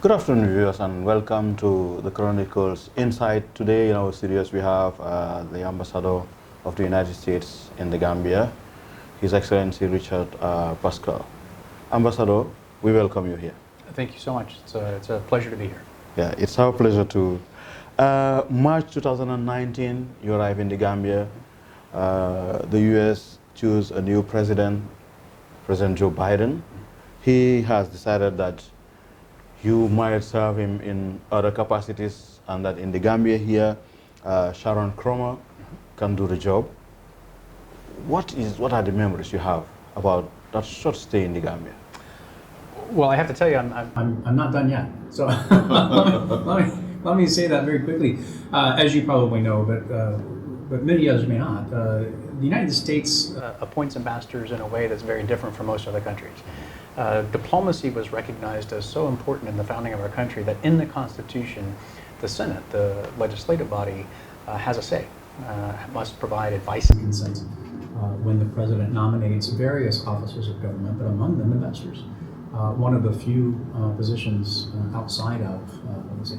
Good afternoon, viewers, and welcome to the Chronicle's Insight. Today in our series we have the Ambassador of the United States in the Gambia, His Excellency Richard Paschall. Ambassador, we welcome you here. Thank you so much. It's a pleasure to be here. Yeah, it's our pleasure too. March 2019, you arrive in the Gambia. The U.S. chose a new president, President Joe Biden. He has decided that you might serve him in other capacities, and that in the Gambia here, Sharon Cromer can do the job. What are the memories you have about that short stay in the Gambia? Well, I have to tell you, I'm not done yet. So let me say that very quickly. As you probably know, but many others may not, the United States appoints ambassadors in a way that's very different from most other countries. Diplomacy was recognized as so important in the founding of our country that in the Constitution, the Senate, the legislative body, has a say, must provide advice and consent when the president nominates various officers of government, but among them ambassadors. One of the few positions outside of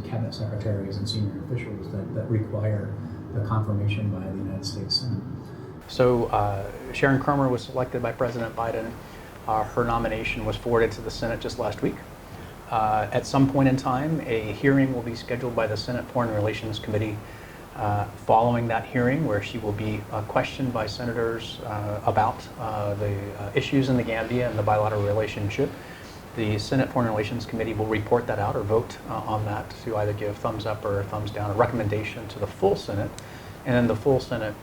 cabinet secretaries and senior officials that require the confirmation by the United States Senate. So Sharon Cromer was selected by President Biden. Her nomination was forwarded to the Senate just last week. At some point in time, a hearing will be scheduled by the Senate Foreign Relations Committee. Following that hearing, where she will be questioned by senators about the issues in the Gambia and the bilateral relationship, the Senate Foreign Relations Committee will report that out or vote on that to either give thumbs up or thumbs down, a recommendation to the full Senate, and then the full Senate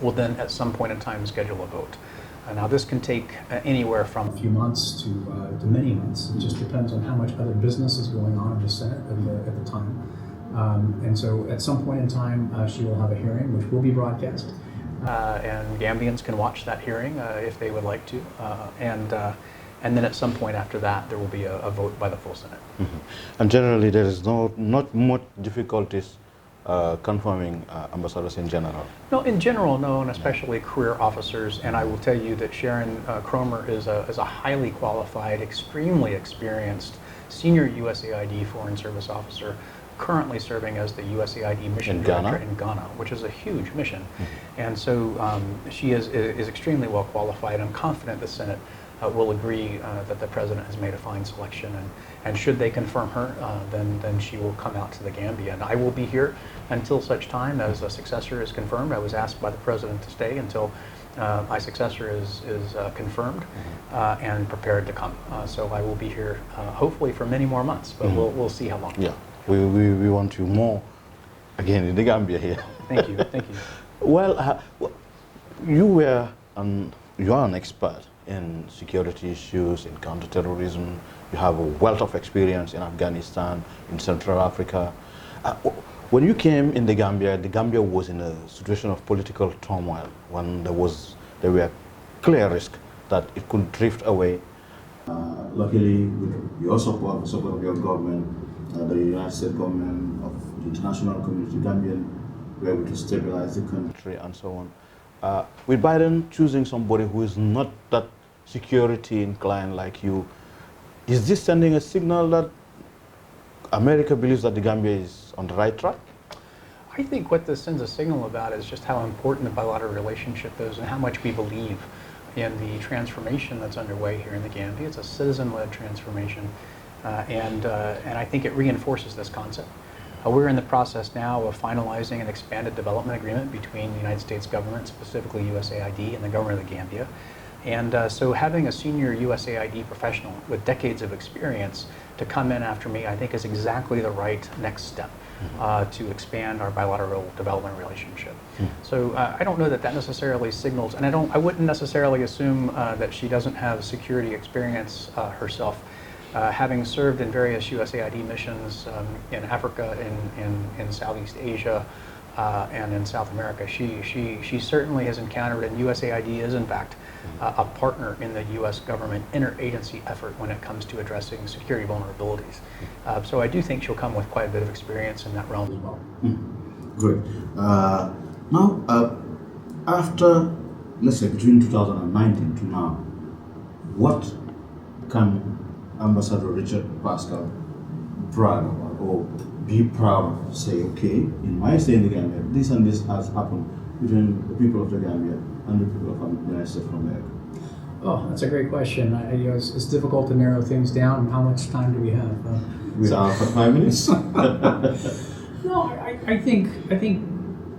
will then at some point in time schedule a vote. Now this can take anywhere from a few months to many months. It just depends on how much other business is going on in the Senate at the time. And so at some point in time, she will have a hearing which will be broadcast. And Gambians can watch that hearing if they would like to. And then at some point after that, there will be a vote by the full Senate. Mm-hmm. And generally, there is not much difficulties confirming ambassadors in general? No, in general, no, and especially career officers. And I will tell you that Sharon Cromer is a highly qualified, extremely experienced senior USAID Foreign Service officer, currently serving as the USAID mission director in Ghana, which is a huge mission. Mm-hmm. And so she is extremely well qualified. I'm confident the Senate will agree that the president has made a fine selection, and should they confirm her, then she will come out to the Gambia. And I will be here until such time as a successor is confirmed. I was asked by the president to stay until my successor is confirmed and prepared to come. So I will be here hopefully for many more months, but we'll see how long. Yeah, we want you more again in the Gambia here. Thank you, thank you. Well, you are an expert in security issues, in counterterrorism. You have a wealth of experience in Afghanistan, in Central Africa. When you came in the Gambia was in a situation of political turmoil, when there were clear risk that it could drift away. Luckily, with your support, the support of your government, the United States government, of the international community, Gambian, were able to stabilize the country and so on. With Biden choosing somebody who is not that security inclined like you, is this sending a signal that America believes that the Gambia is on the right track? I think what this sends a signal about is just how important the bilateral relationship is and how much we believe in the transformation that's underway here in the Gambia. It's a citizen-led transformation, and I think it reinforces this concept. We're in the process now of finalizing an expanded development agreement between the United States government, specifically USAID, and the government of the Gambia. And so having a senior USAID professional with decades of experience to come in after me, I think is exactly the right next step to expand our bilateral development relationship. So I don't know that necessarily signals, and I wouldn't necessarily assume that she doesn't have security experience herself. Having served in various USAID missions in Africa, in Southeast Asia, and in South America, she certainly has encountered, and USAID is in fact a partner in the U.S. government interagency effort when it comes to addressing security vulnerabilities. So I do think she'll come with quite a bit of experience in that realm as well. Great. Now, after, let's say, between 2019 to now, what can Ambassador Richard Paschall proud of or be proud of, say, okay, in my stay in the Gambia, this and this has happened between the people of the Gambia and the people of the United States of America? Oh, that's a great question. It's difficult to narrow things down. How much time do we have? We have 5 minutes. No, I think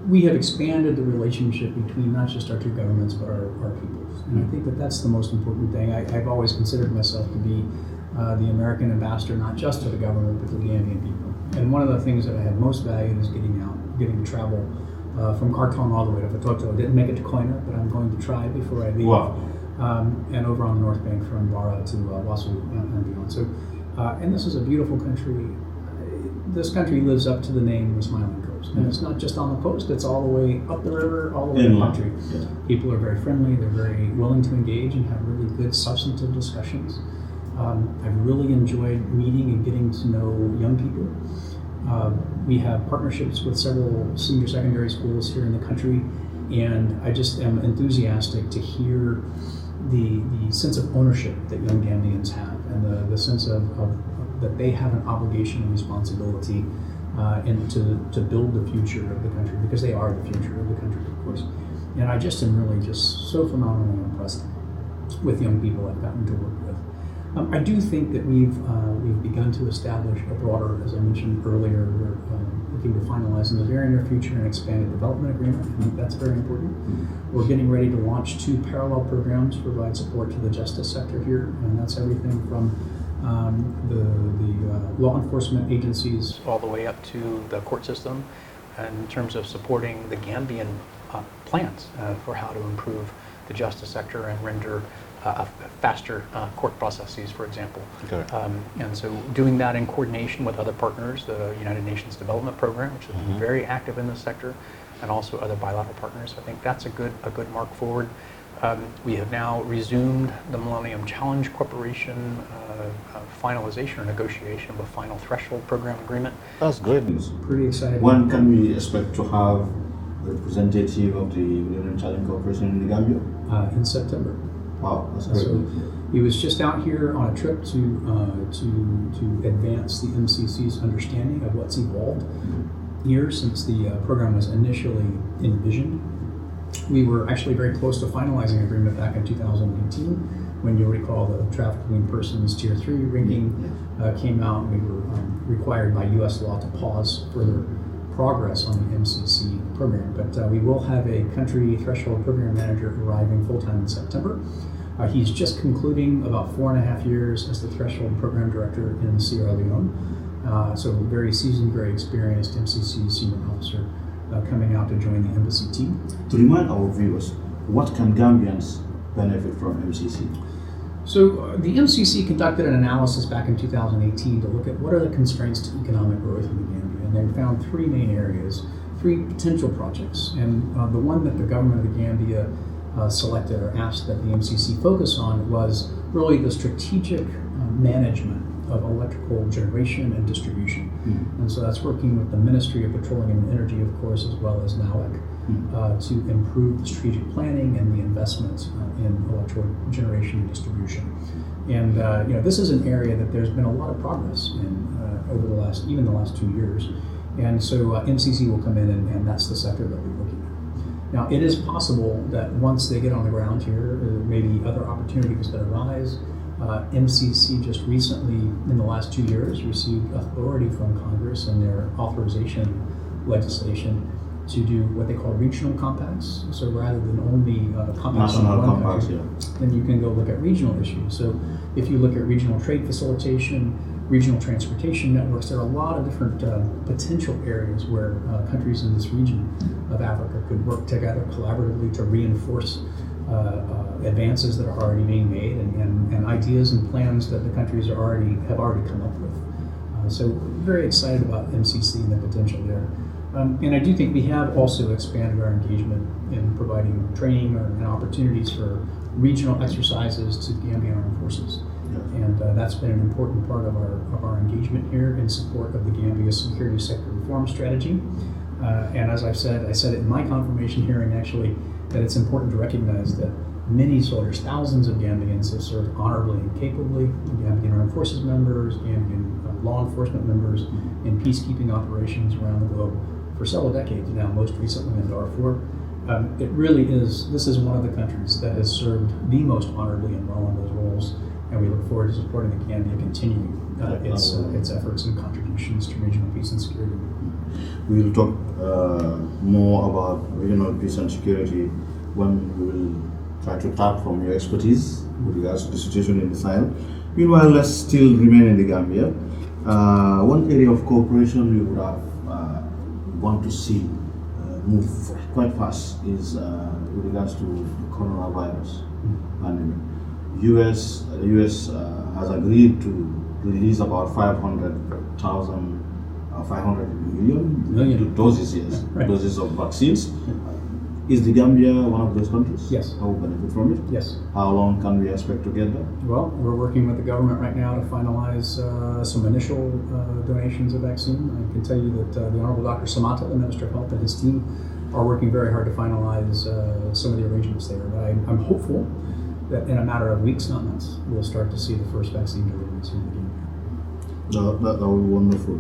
we have expanded the relationship between not just our two governments, but our peoples. And I think that that's the most important thing. I've always considered myself to be the American ambassador, not just to the government, but to the Gambian people. And one of the things that I have most valued is getting to travel from Khartoum all the way to Watoto. I didn't make it to Koina, but I'm going to try before I leave. Wow. And over on the North Bank from Bara to Wasu and beyond. So, and this is a beautiful country. This country lives up to the name, the Smiling Coast. And it's not just on the coast, it's all the way up the river, all the way to the country. Yeah. People are very friendly, they're very willing to engage and have really good substantive discussions. I've really enjoyed meeting and getting to know young people. We have partnerships with several senior secondary schools here in the country, and I just am enthusiastic to hear the sense of ownership that young Gambians have, and the sense of that they have an obligation and responsibility and to build the future of the country, because they are the future of the country, of course. And I just am really just so phenomenally impressed with young people I've gotten to work with. I do think that we've begun to establish a broader, as I mentioned earlier, we're looking to finalize in the very near future an expanded development agreement. I think that's very important. Mm-hmm. We're getting ready to launch 2 parallel programs to provide support to the justice sector here, and that's everything from the law enforcement agencies all the way up to the court system, and in terms of supporting the Gambian plans for how to improve the justice sector and render faster court processes, for example. Okay. And so doing that in coordination with other partners, the United Nations Development Program, which is very active in this sector, and also other bilateral partners. I think that's a good mark forward. We have now resumed the Millennium Challenge Corporation finalization or negotiation of a final threshold program agreement. That's great news. Pretty exciting. When can we expect to have a representative of the Millennium Challenge Corporation in the Gambia? In September. Wow, that's great. So he was just out here on a trip to advance the MCC's understanding of what's evolved here since the program was initially envisioned. We were actually very close to finalizing an agreement back in 2018, when you'll recall the trafficking persons Tier 3 ranking came out. We were required by U.S. law to pause further progress on the MCC program, but we will have a country threshold program manager arriving full-time in September. He's just concluding about 4.5 years as the threshold program director in Sierra Leone. So very seasoned, very experienced MCC senior officer coming out to join the embassy team. To remind our viewers, what can Gambians benefit from MCC? So the MCC conducted an analysis back in 2018 to look at what are the constraints to economic growth in the Gambia, and they found 3 main areas, 3 potential projects. And the one that the government of the Gambia selected or asked that the MCC focus on was really the strategic management of electrical generation and distribution. And so that's working with the Ministry of Petroleum and Energy, of course, as well as NAWEC, to improve the strategic planning and the investments in electrical generation and distribution. And this is an area that there's been a lot of progress in over the last 2 years. And so MCC will come in and that's the sector that we're looking at. Now, it is possible that once they get on the ground here, there may be other opportunities that arise. MCC just recently, in the last 2 years, received authority from Congress in their authorization legislation to do what they call regional compacts. So rather than only compacts on one country, then you can go look at regional issues. So if you look at regional trade facilitation, regional transportation networks, there are a lot of different potential areas where countries in this region of Africa could work together collaboratively to reinforce advances that are already being made and ideas and plans that the countries have already come up with. So very excited about MCC and the potential there. And I do think we have also expanded our engagement in providing training and opportunities for regional exercises to the Gambian Armed Forces. And that's been an important part of our engagement here in support of the Gambia Security Sector Reform Strategy. And as I said it in my confirmation hearing actually, that it's important to recognize that many soldiers, thousands of Gambians have served honorably and capably, Gambian Armed Forces members, Gambian law enforcement members in peacekeeping operations around the globe for several decades now, most recently in Darfur. It really is, this is one of the countries that has served the most honorably and well in those roles, and we look forward to supporting the Gambia continuing its efforts and contributions to regional peace and security. We will talk more about regional peace and security when we will try to tap from your expertise with regards to the situation in the Sahel. Meanwhile, let's still remain in the Gambia. One area of cooperation we would have want to see move quite fast is with regards to the coronavirus pandemic. The U.S. has agreed to release about 500 million doses, yes, right. Doses of vaccines. Is the Gambia one of those countries? Yes. How will benefit from it? Yes. How long can we expect to get that? Well, we're working with the government right now to finalize some initial donations of vaccine. I can tell you that the Honorable Dr. Samata, the Minister of Health, and his team are working very hard to finalize some of the arrangements there. But I'm hopeful that in a matter of weeks, not months, we'll start to see the first vaccine deliveries in the Gambia. That would be wonderful.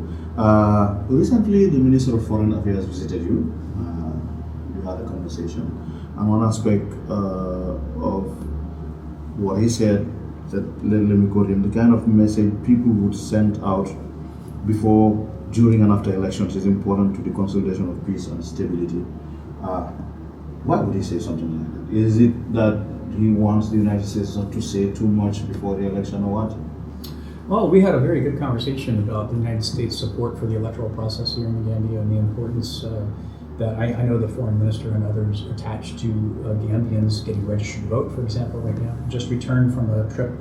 Recently, the Minister of Foreign Affairs visited you. You had a conversation. And one aspect of what he said, that let me quote him, the kind of message people would send out before, during, and after elections is important to the consolidation of peace and stability. Why would he say something like that? Is it that he wants the United States not to say too much before the election, or what? Well, we had a very good conversation about the United States' support for the electoral process here in the Gambia and the importance that I know the foreign minister and others attached to Gambians getting registered to vote, for example, right now. Just returned from a trip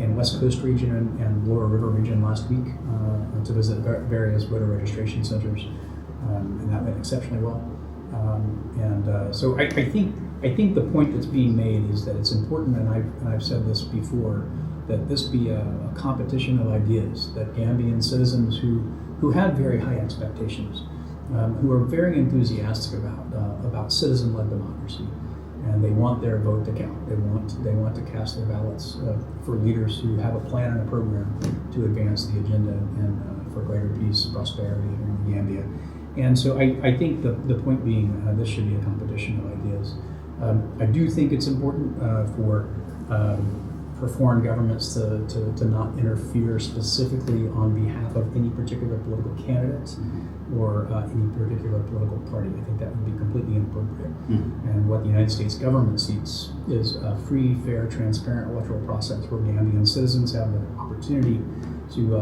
in West Coast region and Lower River region last week to visit various voter registration centers, and that went exceptionally well. So I think the point that's being made is that it's important, and I've said this before, that this be a competition of ideas, that Gambian citizens who have very high expectations, who are very enthusiastic about citizen-led democracy, and they want their vote to count. They want to cast their ballots for leaders who have a plan and a program to advance the agenda and for greater peace, prosperity here in the Gambia. And so I think the point being, this should be a competition of ideas. I do think it's important for foreign governments to not interfere specifically on behalf of any particular political candidate or any particular political party. I think that would be completely inappropriate. And what the United States government seeks is a free, fair, transparent electoral process where Gambian citizens have the opportunity to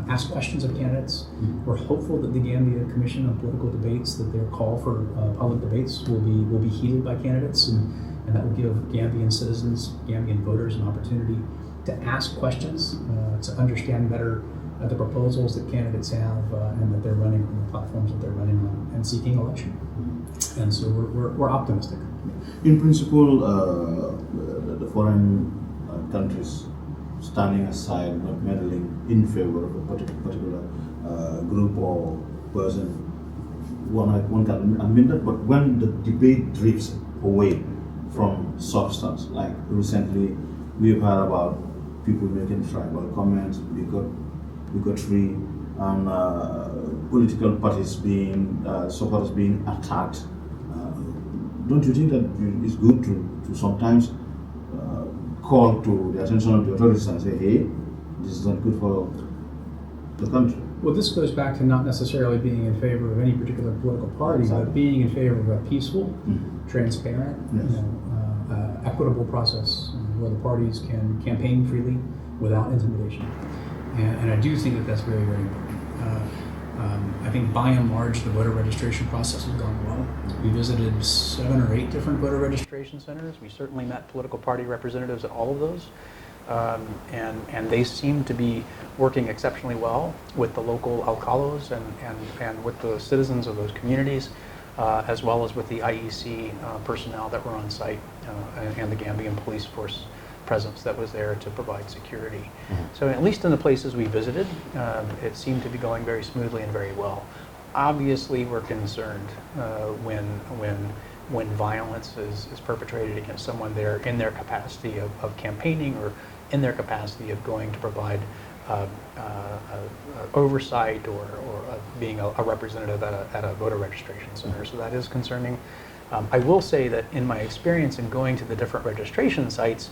ask questions of candidates. We're hopeful that the Gambia Commission on Political Debates, that their call for public debates will be heeded by candidates, and that will give Gambian citizens, Gambian voters, an opportunity to ask questions, to understand better the proposals that candidates have and that they're running on the platforms that they're running on and seeking election. And so we're optimistic. In principle, the foreign countries standing aside, not meddling in favor of a particular group or person, one can admit that, but when the debate drifts away from substance, like recently we've heard about people making tribal comments, bigotry, and political parties supporters being attacked. Don't you think that it's good to sometimes call to the attention of the authorities and say, hey, this is not good for the country? Well, this goes back to not necessarily being in favor of any particular political party, but being in favor of a peaceful, transparent, equitable process where the parties can campaign freely without intimidation. And I do think that that's very, very important. I think by and large the voter registration process has gone well. We visited 7 or 8 different voter registration centers. We certainly met political party representatives at all of those. And they seem to be working exceptionally well with the local alcalos and with the citizens of those communities, as well as with the IEC personnel that were on site and the Gambian police force presence that was there to provide security. So at least in the places we visited, it seemed to be going very smoothly and very well. Obviously, we're concerned when when violence is perpetrated against someone, they're in their capacity of campaigning or in their capacity of going to provide oversight or being a representative at a voter registration center. So that is concerning. I will say that in my experience in going to the different registration sites,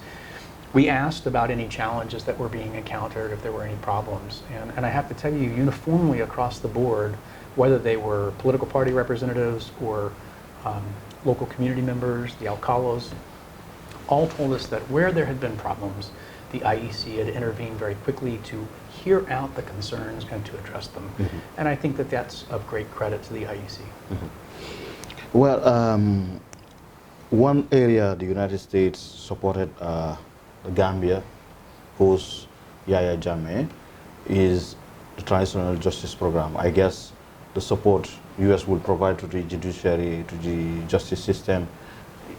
we asked about any challenges that were being encountered, if there were any problems. And I have to tell you, uniformly across the board, whether they were political party representatives or local community members, the alcalos, all told us that where there had been problems, the IEC had intervened very quickly to hear out the concerns and to address them. Mm-hmm. And I think that that's of great credit to the IEC. Mm-hmm. Well, one area the United States supported Gambia, post Yaya Jammeh, is the Transitional Justice Program. I guess the support U.S. will provide to the judiciary, to the justice system,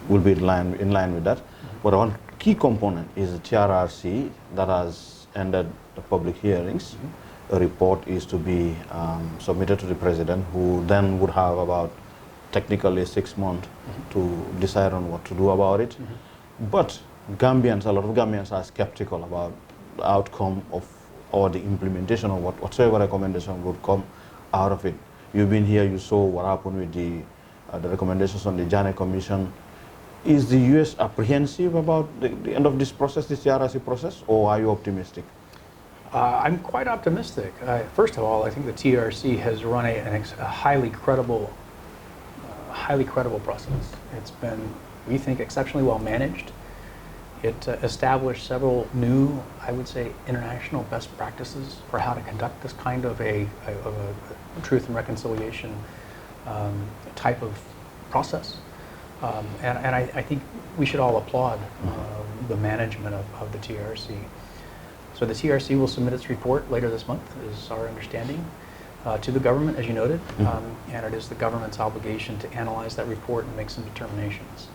will be in line with that. Mm-hmm. But one key component is the TRRC that has ended the public hearings. Mm-hmm. A report is to be submitted to the president, who then would have about technically 6 months mm-hmm. to decide on what to do about it. Mm-hmm. But Gambians, a lot of Gambians are skeptical about the outcome of or the implementation of whatsoever recommendation would come out of it. You've been here, you saw what happened with the recommendations on the Jammeh Commission. Is the U.S. apprehensive about the end of this process, this TRRC process, or are you optimistic? I'm quite optimistic. First of all, I think the TRRC has run a highly credible process. It's been, we think, exceptionally well managed. It established several new, I would say, international best practices for how to conduct this kind of a truth and reconciliation type of process. And I think we should all applaud the management of the TRRC. So the TRRC will submit its report later this month, is our understanding, to the government, as you noted, and it is the government's obligation to analyze that report and make some determinations.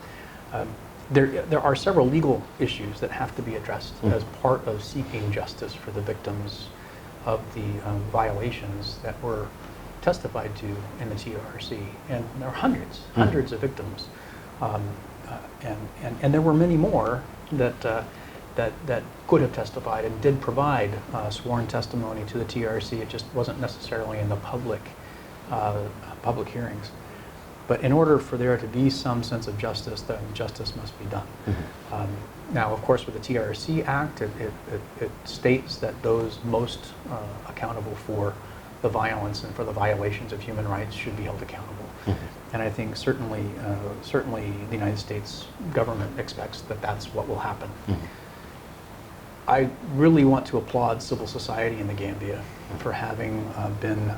There are several legal issues that have to be addressed as part of seeking justice for the victims of the violations that were testified to in the TRRC, and there are hundreds of victims, and there were many more that could have testified and did provide sworn testimony to the TRRC. It just wasn't necessarily in the public hearings. But in order for there to be some sense of justice, then justice must be done. Mm-hmm. Now, of course, with the TRRC Act, it states that those most accountable for the violence and for the violations of human rights should be held accountable. Mm-hmm. And I think certainly the United States government expects that that's what will happen. Mm-hmm. I really want to applaud civil society in the Gambia for having been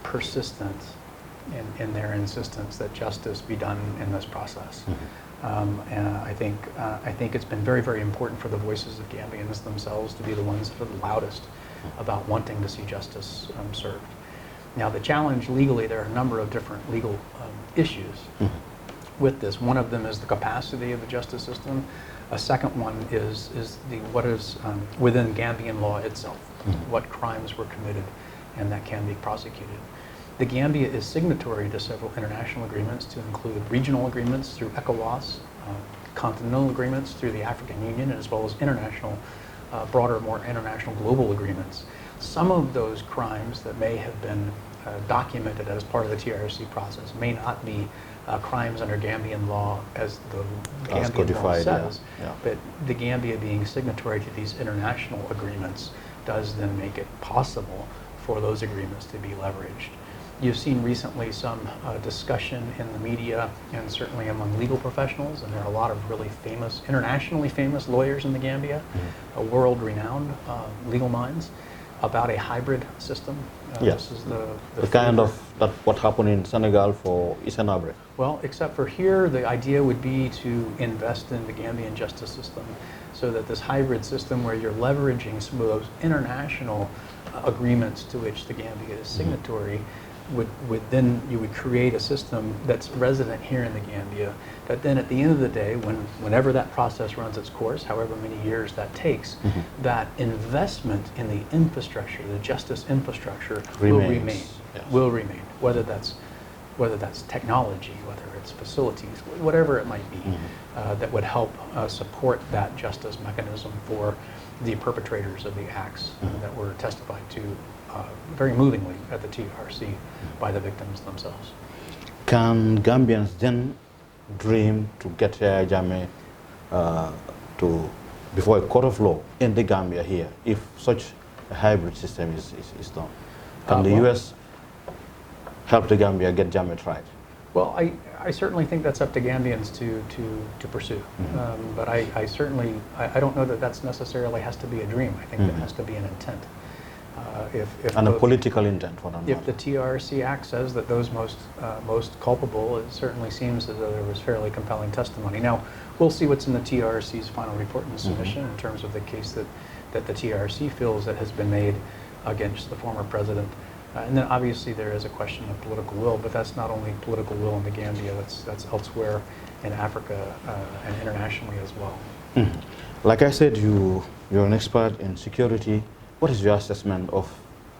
persistent in their insistence that justice be done in this process. Mm-hmm. And I think it's been very, very important for the voices of Gambians themselves to be the ones that are the loudest about wanting to see justice served. Now, the challenge legally, there are a number of different legal issues with this. One of them is the capacity of the justice system. A second one is what is within Gambian law itself, what crimes were committed and that can be prosecuted. The Gambia is signatory to several international agreements, to include regional agreements through ECOWAS, continental agreements through the African Union, as well as international, broader, more international global agreements. Some of those crimes that may have been documented as part of the TRRC process may not be crimes under Gambian law as the Gambian law says, but the Gambia being signatory to these international agreements does then make it possible for those agreements to be leveraged. You've seen recently some discussion in the media and certainly among legal professionals, and there are a lot of really famous, internationally famous lawyers in the Gambia, world-renowned legal minds, about a hybrid system. Yes, this is the kind of what happened in Senegal for Isenabre. Well, except for here, the idea would be to invest in the Gambian justice system so that this hybrid system where you're leveraging some of those international agreements to which the Gambia is signatory, then you would create a system that's resident here in the Gambia, that then at the end of the day, whenever that process runs its course, however many years that takes, that investment in the infrastructure, the justice infrastructure, will remain. Yes. Will remain. Whether that's whether that's technology, whether it's facilities, whatever it might be, that would help support that justice mechanism for the perpetrators of the acts that were testified to very movingly at the TRRC by the victims themselves. Can Gambians then dream to get Yahya Jammeh before a court of law in the Gambia here, if such a hybrid system is done? Can the U.S. help the Gambia get Jammeh tried? Well, I certainly think that's up to Gambians to pursue. But I certainly, I don't know that that's necessarily has to be a dream. I think that has to be an intent. And a political intent for that. If the TRRC Act says that those most culpable, it certainly seems as though there was fairly compelling testimony. Now, we'll see what's in the TRRC's final report and submission in terms of the case that the TRRC feels that has been made against the former president. And then obviously there is a question of political will, but that's not only political will in the Gambia, that's elsewhere in Africa and internationally as well. Like I said, you're an expert in security. What is your assessment of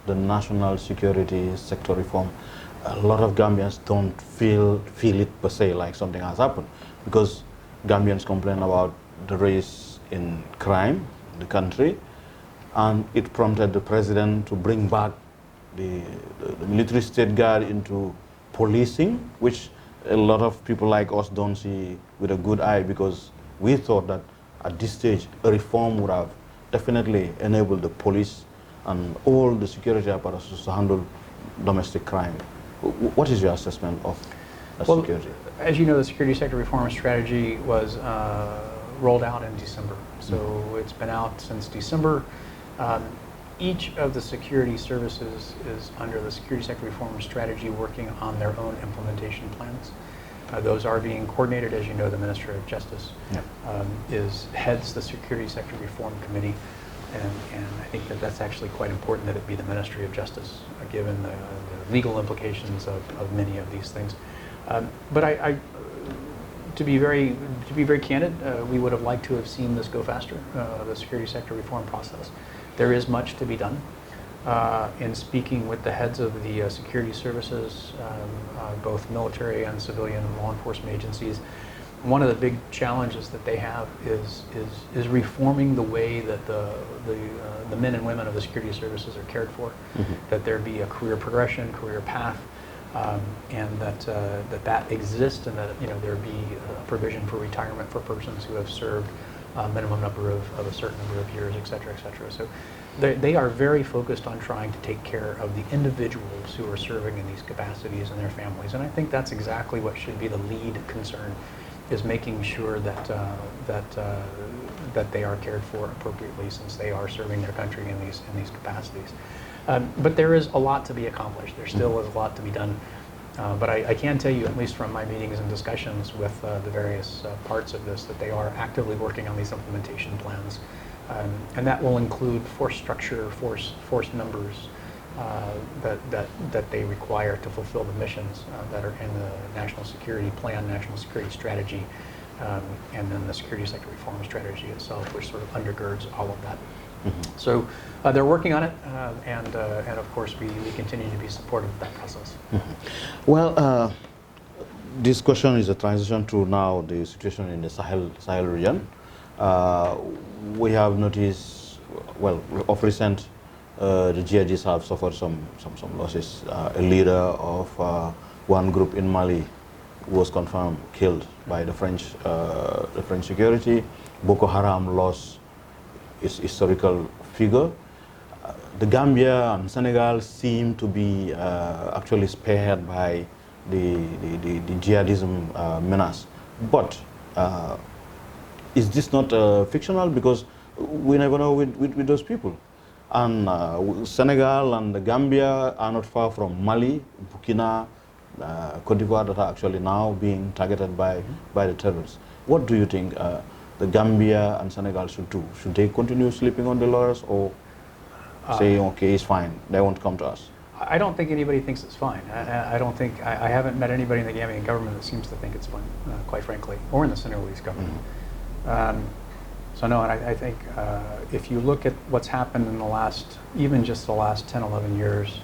the national security sector reform? A lot of Gambians don't feel it per se like something has happened, because Gambians complain about the rise in crime in the country, and it prompted the president to bring back the military state guard into policing, which a lot of people like us don't see with a good eye, because we thought that at this stage a reform would have definitely enabled the police and all the security apparatus to handle domestic crime. What is your assessment of security? As you know, the security sector reform strategy was rolled out in December. So it's been out since December. Each of the security services is under the security sector reform strategy working on their own implementation plans. Those are being coordinated. As you know, the Minister of Justice heads the Security Sector Reform Committee, and I think that's actually quite important that it be the Ministry of Justice, given the legal implications of many of these things. But to be very candid, we would have liked to have seen this go faster, the security sector reform process. There is much to be done. In speaking with the heads of the security services, both military and civilian law enforcement agencies, one of the big challenges that they have is reforming the way that the men and women of the security services are cared for, that there be a career progression, career path, and that exists, and that there be a provision for retirement for persons who have served a minimum number of a certain number of years, et cetera, et cetera. So they are very focused on trying to take care of the individuals who are serving in these capacities and their families. And I think that's exactly what should be the lead concern, is making sure that they are cared for appropriately, since they are serving their country in these capacities. But there is a lot to be accomplished. There still is a lot to be done. But I can tell you, at least from my meetings and discussions with the various parts of this, that they are actively working on these implementation plans. And that will include force structure, force numbers that they require to fulfill the missions that are in the National Security Plan, National Security Strategy, and then the Security Sector Reform Strategy itself, which sort of undergirds all of that. So they're working on it, and of course we continue to be supportive of that process. Well, this question is a transition to now the situation in the Sahel region. We have noticed, well, of recent, the jihadists have suffered some losses. A leader of one group in Mali was confirmed killed by the French security. Boko Haram lost its historical figure. The Gambia and Senegal seem to be actually spared by the jihadism menace. But is this not fictional? Because we never know with those people. And Senegal and the Gambia are not far from Mali, Burkina, Cote d'Ivoire, that are actually now being targeted by the terrorists. What do you think the Gambia and Senegal should do? Should they continue sleeping on the laurels, or say, okay, it's fine, they won't come to us? I don't think anybody thinks it's fine. I don't think, I haven't met anybody in the Gambian government that seems to think it's fine, quite frankly, or in the Senegalese government. So no, and I think if you look at what's happened in the last, even just the last 10, 11 years,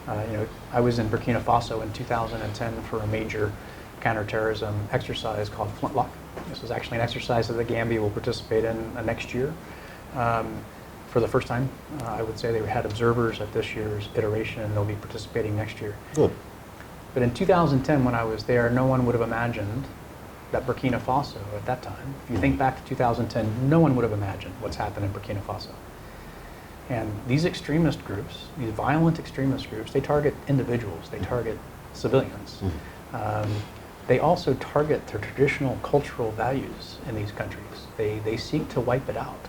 I was in Burkina Faso in 2010 for a major counterterrorism exercise called Flintlock. This is actually an exercise that the Gambia will participate in next year. For the first time, I would say they had observers at this year's iteration, and they'll be participating next year. Good. But in 2010, when I was there, no one would have imagined that Burkina Faso at that time, if you think back to 2010, no one would have imagined what's happened in Burkina Faso. And these extremist groups, these violent extremist groups, they target individuals, they target civilians. They also target their traditional cultural values in these countries. They seek to wipe it out,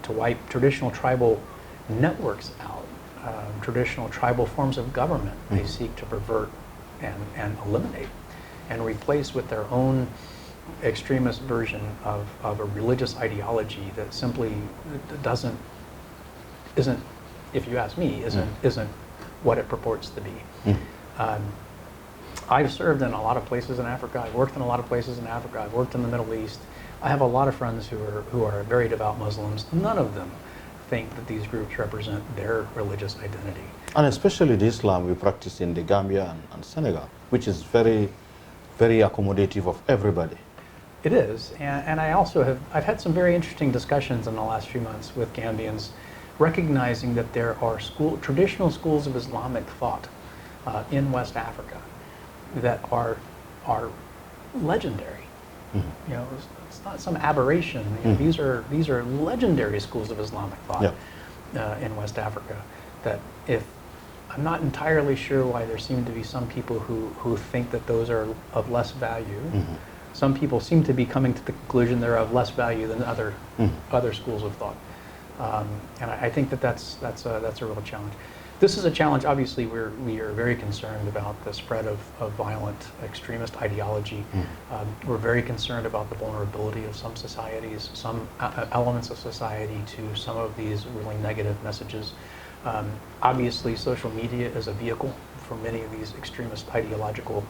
to wipe traditional tribal networks out, traditional tribal forms of government. They seek to pervert and eliminate and replace with their own extremist version of a religious ideology that simply isn't, if you ask me, isn't what it purports to be. I've served in a lot of places in Africa. I've worked in a lot of places in Africa. I've worked in the Middle East. I have a lot of friends who are very devout Muslims. None of them think that these groups represent their religious identity. And especially the Islam we practice in the Gambia and Senegal, which is very, very accommodative of everybody. It is, and I've had some very interesting discussions in the last few months with Gambians, recognizing that there are traditional schools of Islamic thought in West Africa that are legendary. It's not some aberration. These are legendary schools of Islamic thought in West Africa. That I'm not entirely sure why there seem to be some people who think that those are of less value. Some people seem to be coming to the conclusion they're of less value than other schools of thought. And I think that's a real challenge. This is a challenge. Obviously, we are very concerned about the spread of violent extremist ideology. We're very concerned about the vulnerability of some societies, some elements of society to some of these really negative messages. Obviously, social media is a vehicle for many of these extremist ideological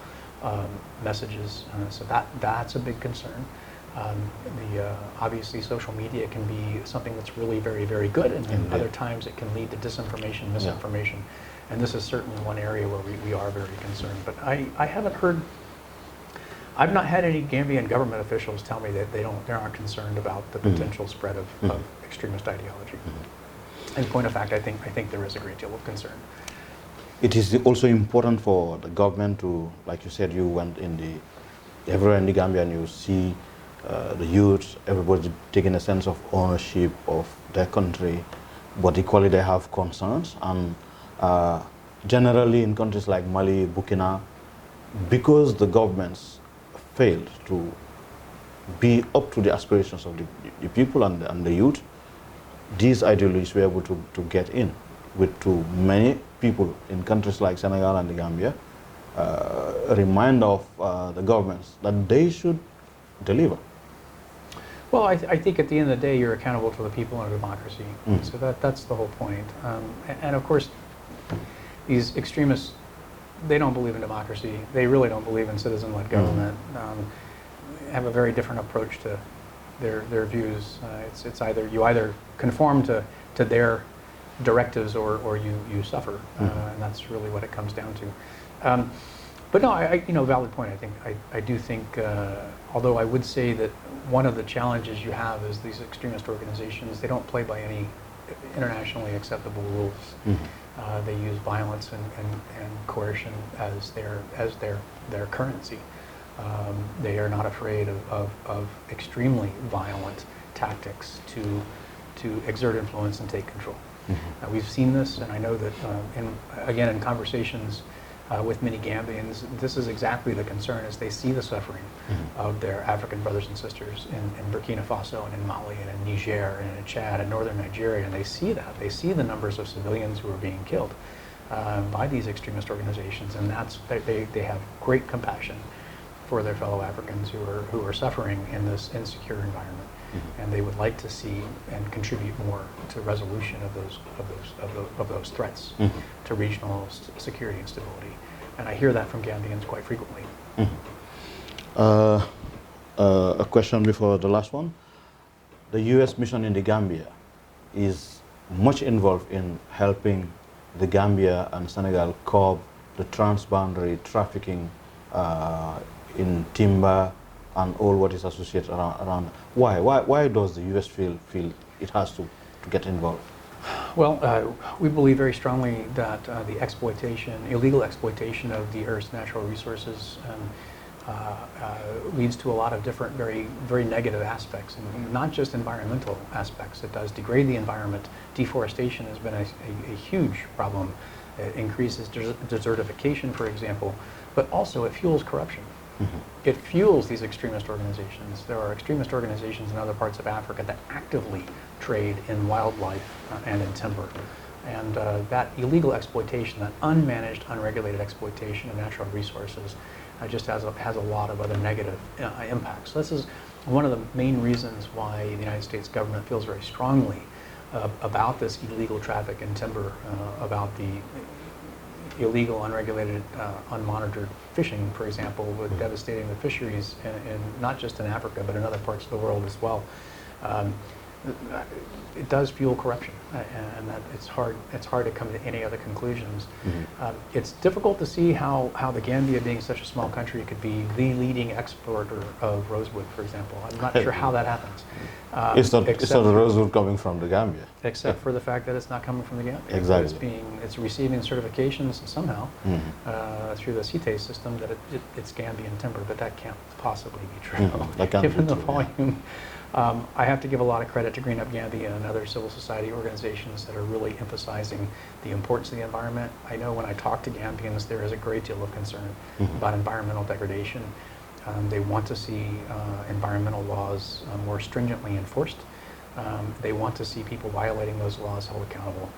messages, so that's a big concern. Obviously, social media can be something that's really very, very good, and other times it can lead to disinformation, misinformation, and this is certainly one area where we are very concerned. But I haven't heard, I've not had any Gambian government officials tell me that they aren't concerned about the potential spread of extremist ideology. In point of fact, I think there is a great deal of concern. It is also important for the government to, like you said, you went everywhere in the Gambia and you see the youth, everybody taking a sense of ownership of their country, but equally they have concerns. And generally in countries like Mali, Burkina, because the governments failed to be up to the aspirations of the people and the youth, these ideologies were able to get in, with to many people in countries like Senegal and the Gambia, a reminder of the governments that they should deliver. Well, I think at the end of the day, you're accountable to the people in a democracy. So that's the whole point. And of course, these extremists, they don't believe in democracy. They really don't believe in citizen-led government. Have a very different approach to their views. It's either you conform to their directives or you suffer, and that's really what it comes down to. But no, valid point. I do think, although I would say that one of the challenges you have is these extremist organizations, they don't play by any internationally acceptable rules. They use violence and coercion as their currency. They are not afraid of extremely violent tactics to exert influence and take control. We've seen this, and I know that, in conversations with many Gambians, this is exactly the concern, as they see the suffering of their African brothers and sisters in Burkina Faso and in Mali and in Niger and in Chad and northern Nigeria, and they see that. They see the numbers of civilians who are being killed by these extremist organizations, and they have great compassion for their fellow Africans who are suffering in this insecure environment. And they would like to see and contribute more to resolution of those threats to regional security and stability. And I hear that from Gambians quite frequently. A question before the last one. The U.S. mission in the Gambia is much involved in helping the Gambia and Senegal curb the transboundary trafficking in timber and all what is associated around. Why does the U.S. feel it has to get involved? Well, we believe very strongly that the illegal exploitation of the Earth's natural resources leads to a lot of different, very negative aspects, and not just environmental aspects. It does degrade the environment. Deforestation has been a huge problem. It increases desertification, for example, but also it fuels corruption. It fuels these extremist organizations. There are extremist organizations in other parts of Africa that actively trade in wildlife and in timber. And that illegal exploitation, that unmanaged, unregulated exploitation of natural resources just has a lot of other negative impacts. So this is one of the main reasons why the United States government feels very strongly about this illegal traffic in timber, about the illegal, unregulated, unmonitored fishing, for example, with devastating the fisheries, not just in Africa, but in other parts of the world as well. It does fuel corruption, and that it's hard to come to any other conclusions. It's difficult to see how the Gambia, being such a small country, could be the leading exporter of rosewood, for example. I'm not sure how that happens. It's not the rosewood coming from the Gambia. Except for the fact that it's not coming from the Gambia. Exactly. It's receiving certifications somehow through the CITES system that it's Gambian timber, but that can't possibly be true, given the volume. I have to give a lot of credit to Green Up Gambia and other civil society organizations that are really emphasizing the importance of the environment. I know when I talk to Gambians, there is a great deal of concern about environmental degradation. They want to see environmental laws more stringently enforced. They want to see people violating those laws held accountable.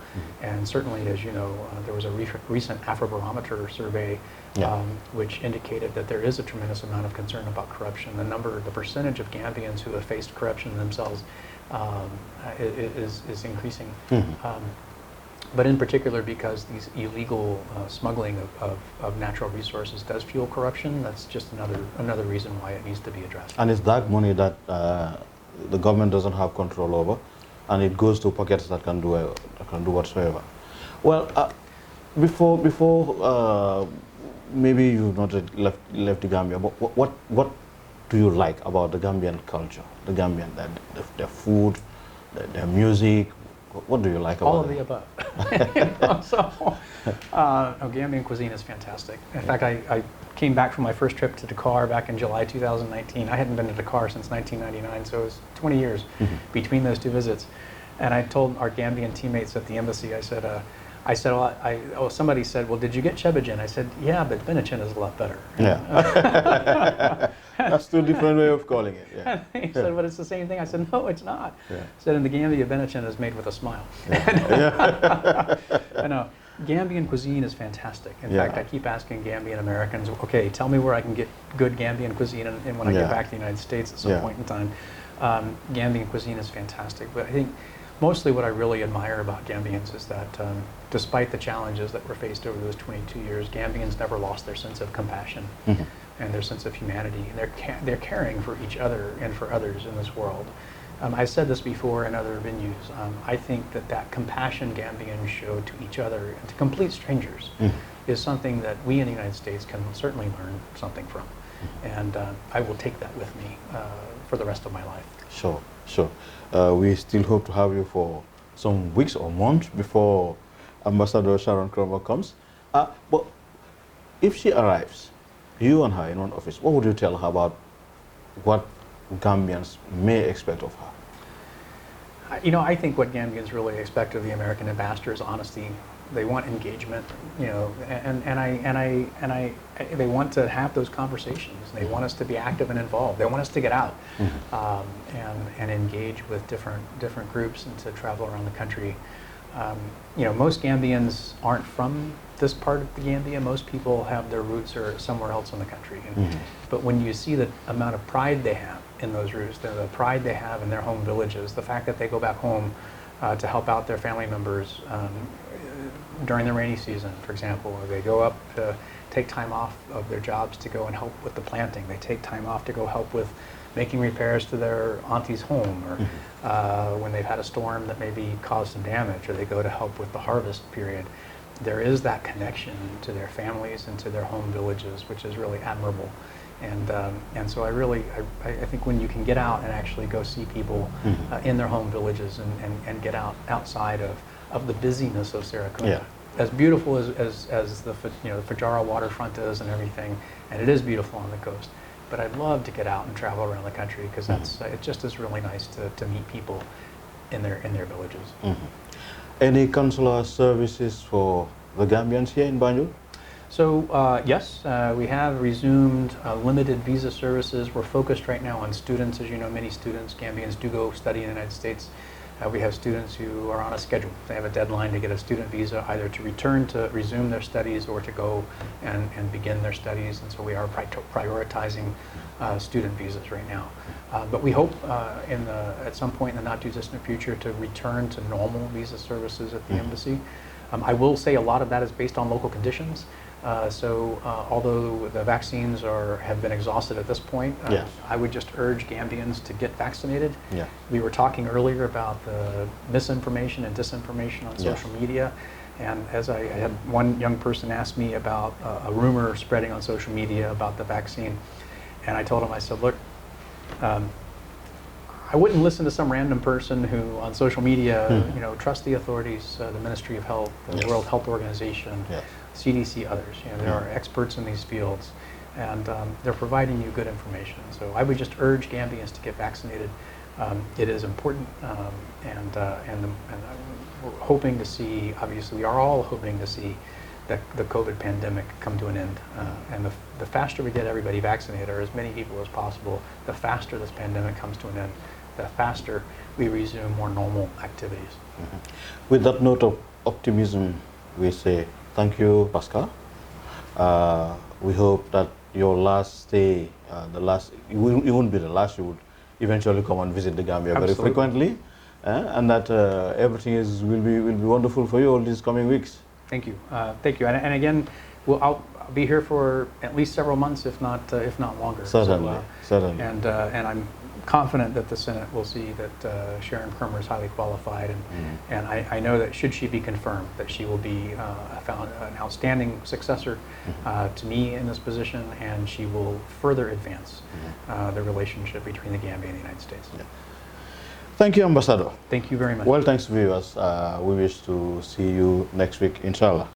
And certainly, as you know, there was a recent Afrobarometer survey which indicated that there is a tremendous amount of concern about corruption. The percentage of Gambians who have faced corruption themselves is increasing. But in particular, because these illegal smuggling of natural resources does fuel corruption, that's just another reason why it needs to be addressed. And it's dark money that the government doesn't have control over, and it goes to pockets that can do whatsoever. Well, before maybe you've not left the Gambia, but what do you like about the Gambian culture, the Gambian, their food, their music? What do you like about all of the above? Gambian cuisine is fantastic. In fact, I came back from my first trip to Dakar back in July 2019. I hadn't been to Dakar since 1999, so it was 20 years between those two visits. And I told our Gambian teammates at the embassy, somebody said, well, did you get Chebajin? I said, yeah, but Benachin is a lot better. Yeah. That's two different way of calling it. Yeah. And he said, but it's the same thing. I said, no, it's not. I said, in the Gambia, Benachin is made with a smile. I know. Gambian cuisine is fantastic. In fact, I keep asking Gambian Americans, okay, tell me where I can get good Gambian cuisine, and when I get back to the United States at some point in time. Gambian cuisine is fantastic. But I think mostly what I really admire about Gambians is that despite the challenges that were faced over those 22 years, Gambians never lost their sense of compassion and their sense of humanity. And they're caring for each other and for others in this world. I've said this before in other venues. I think that compassion Gambians show to each other and to complete strangers is something that we in the United States can certainly learn something from. And I will take that with me for the rest of my life. Sure. We still hope to have you for some weeks or months before Ambassador Sharon Cromer comes. But if she arrives, you and her in one office, what would you tell her about what Gambians may expect of her? I think what Gambians really expect of the American ambassador is honesty. They want engagement, and they want to have those conversations. They want us to be active and involved. They want us to get out and engage with different groups and to travel around the country. Most Gambians aren't from this part of the Gambia. Most people have their roots or somewhere else in the country. But when you see the amount of pride they have in those roots, the pride they have in their home villages, the fact that they go back home to help out their family members during the rainy season, for example, or they go up to take time off of their jobs to go and help with the planting. They take time off to go help with making repairs to their auntie's home, or when they've had a storm that maybe caused some damage, or they go to help with the harvest period. there is that connection to their families and to their home villages, which is really admirable. And so I think when you can get out and actually go see people in their home villages and get outside of the busyness of Serakunda, as beautiful as the Fajara waterfront is and everything, and it is beautiful on the coast, but I'd love to get out and travel around the country because it just is really nice to meet people in their villages. Any consular services for the Gambians here in Banjul? So yes, we have resumed limited visa services. We're focused right now on students. As you know, many students, Gambians, do go study in the United States. We have students who are on a schedule. They have a deadline to get a student visa, either to return to resume their studies or to go and begin their studies. And so we are prioritizing student visas right now. But we hope at some point in the not too distant future to return to normal visa services at the embassy. I will say a lot of that is based on local conditions. Although the vaccines have been exhausted at this point, I would just urge Gambians to get vaccinated. We were talking earlier about the misinformation and disinformation on social media, and as I had one young person ask me about a rumor spreading on social media about the vaccine, and I told him, I said, look, I wouldn't listen to some random person who on social media, trust the authorities, the Ministry of Health, the World Health Organization, CDC, others. There are experts in these fields, and they're providing you good information. So I would just urge Gambians to get vaccinated. It is important, and we're hoping to see. Obviously, we are all hoping to see the COVID pandemic come to an end. And the faster we get everybody vaccinated, or as many people as possible, the faster this pandemic comes to an end, the faster we resume more normal activities. With that note of optimism, we say thank you, Paschall. We hope that your last stay, it won't be the last. You would eventually come and visit the Gambia very frequently, and that everything will be wonderful for you all these coming weeks. Thank you, thank you. And again, I'll be here for at least several months, if not longer. Certainly, certainly. And I'm confident that the Senate will see that Sharon Cromer is highly qualified, and I know that should she be confirmed, that she will be an outstanding successor to me in this position, and she will further advance the relationship between the Gambia and the United States. Thank you, Ambassador. Thank you very much. Well, thanks, viewers. We wish to see you next week, inshallah.